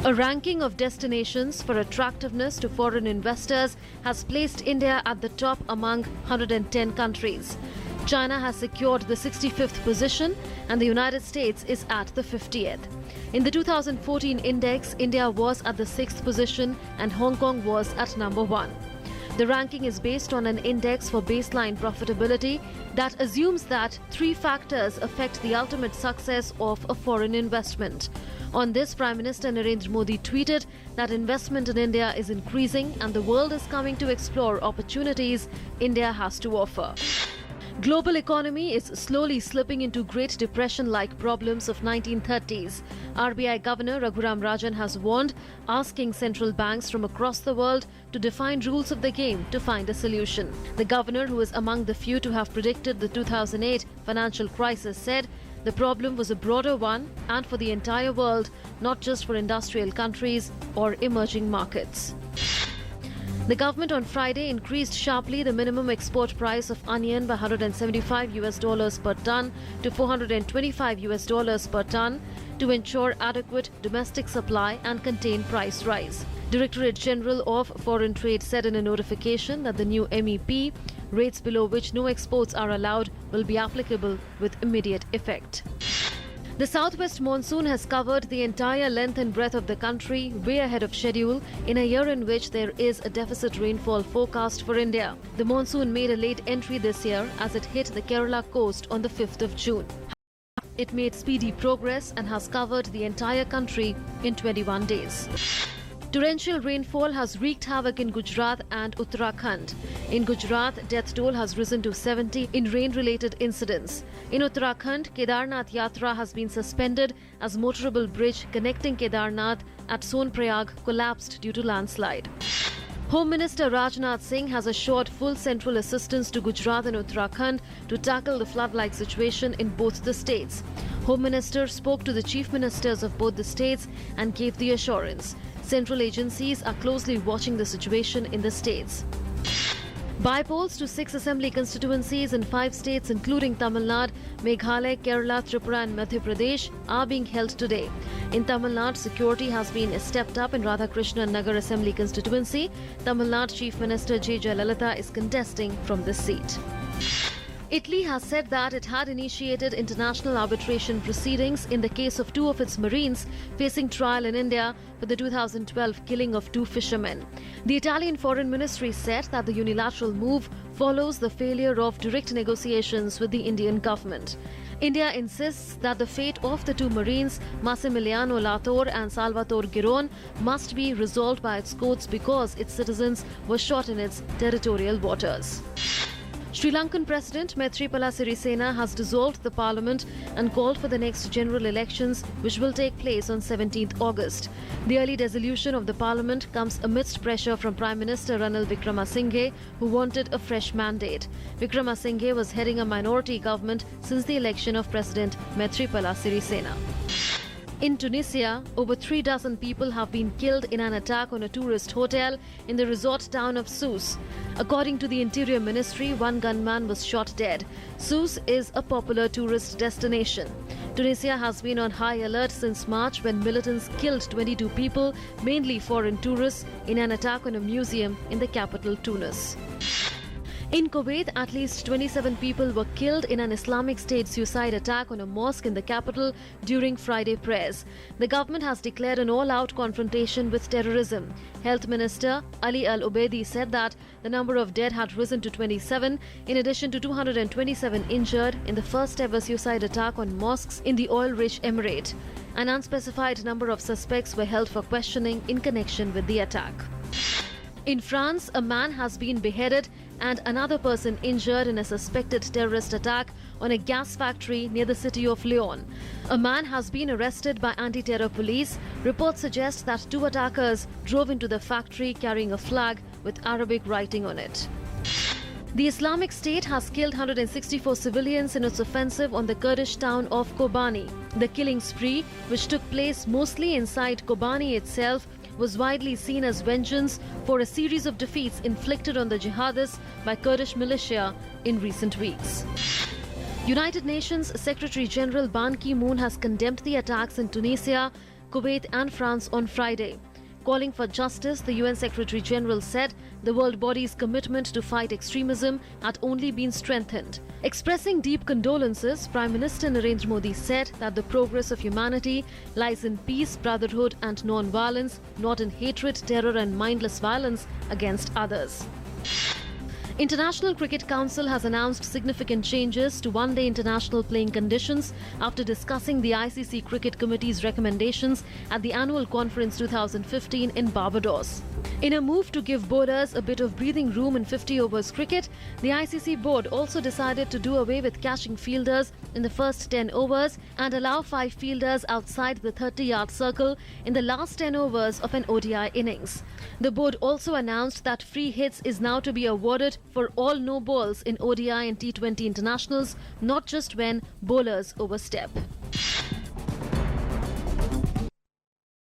A ranking of destinations for attractiveness to foreign investors has placed India at the top among 110 countries. China has secured the 65th position and the United States is at the 50th. In the 2014 index, India was at the 6th position and Hong Kong was at number 1. The ranking is based on an index for baseline profitability that assumes that 3 factors affect the ultimate success of a foreign investment. On this, Prime Minister Narendra Modi tweeted that investment in India is increasing and the world is coming to explore opportunities India has to offer. Global economy is slowly slipping into Great Depression-like problems of 1930s. RBI Governor Raghuram Rajan has warned, asking central banks from across the world to define rules of the game to find a solution. The governor, who is among the few to have predicted the 2008 financial crisis, said the problem was a broader one and for the entire world, not just for industrial countries or emerging markets. The government on Friday increased sharply the minimum export price of onion by $175 per ton to $425 per ton to ensure adequate domestic supply and contain price rise. Directorate General of Foreign Trade said in a notification that the new MEP, rates below which no exports are allowed, will be applicable with immediate effect. The southwest monsoon has covered the entire length and breadth of the country way ahead of schedule in a year in which there is a deficit rainfall forecast for India. The monsoon made a late entry this year as it hit the Kerala coast on the 5th of June. It made speedy progress and has covered the entire country in 21 days. Torrential rainfall has wreaked havoc in Gujarat and Uttarakhand. In Gujarat, death toll has risen to 70 in rain-related incidents. In Uttarakhand, Kedarnath Yatra has been suspended as motorable bridge connecting Kedarnath at Sonprayag collapsed due to landslide. Home Minister Rajnath Singh has assured full central assistance to Gujarat and Uttarakhand to tackle the flood-like situation in both the states. Home Minister spoke to the chief ministers of both the states and gave the assurance. Central agencies are closely watching the situation in the states. By-polls to 6 assembly constituencies in 5 states including Tamil Nadu, Meghalaya, Kerala, Tripura and Madhya Pradesh are being held today. In Tamil Nadu, security has been stepped up in Radhakrishnan Nagar Assembly constituency. Tamil Nadu Chief Minister J. Jayalalitha is contesting from this seat. Italy has said that it had initiated international arbitration proceedings in the case of 2 of its marines facing trial in India for the 2012 killing of 2 fishermen. The Italian Foreign Ministry said that the unilateral move follows the failure of direct negotiations with the Indian government. India insists that the fate of the 2 marines, Massimiliano Lator and Salvatore Giron, must be resolved by its courts because its citizens were shot in its territorial waters. Sri Lankan President Maithripala Sirisena has dissolved the parliament and called for the next general elections, which will take place on 17th August. The early dissolution of the parliament comes amidst pressure from Prime Minister Ranil Wickremesinghe, who wanted a fresh mandate. Wickremesinghe was heading a minority government since the election of President Maithripala Sirisena. In Tunisia, over 3 dozen people have been killed in an attack on a tourist hotel in the resort town of Sousse. According to the Interior Ministry, 1 gunman was shot dead. Sousse is a popular tourist destination. Tunisia has been on high alert since March when militants killed 22 people, mainly foreign tourists, in an attack on a museum in the capital Tunis. In Kuwait, at least 27 people were killed in an Islamic State suicide attack on a mosque in the capital during Friday prayers. The government has declared an all-out confrontation with terrorism. Health Minister Ali Al-Ubaidi said that the number of dead had risen to 27, in addition to 227 injured in the first-ever suicide attack on mosques in the oil-rich emirate. An unspecified number of suspects were held for questioning in connection with the attack. In France, a man has been beheaded and another person injured in a suspected terrorist attack on a gas factory near the city of Lyon. A man has been arrested by anti-terror police. Reports suggest that 2 attackers drove into the factory carrying a flag with Arabic writing on it. The Islamic State has killed 164 civilians in its offensive on the Kurdish town of Kobani. The killing spree, which took place mostly inside Kobani itself, was widely seen as vengeance for a series of defeats inflicted on the jihadists by Kurdish militia in recent weeks. United Nations Secretary General Ban Ki-moon has condemned the attacks in Tunisia, Kuwait and France on Friday. Calling for justice, the UN Secretary General said the world body's commitment to fight extremism had only been strengthened. Expressing deep condolences, Prime Minister Narendra Modi said that the progress of humanity lies in peace, brotherhood and non-violence, not in hatred, terror and mindless violence against others. International Cricket Council has announced significant changes to one-day international playing conditions after discussing the ICC Cricket Committee's recommendations at the annual conference 2015 in Barbados. In a move to give bowlers a bit of breathing room in 50 overs cricket, the ICC board also decided to do away with catching fielders in the first 10 overs and allow 5 fielders outside the 30-yard circle in the last 10 overs of an ODI innings. The board also announced that free hits is now to be awarded for all no balls in ODI and T20 internationals, not just when bowlers overstep.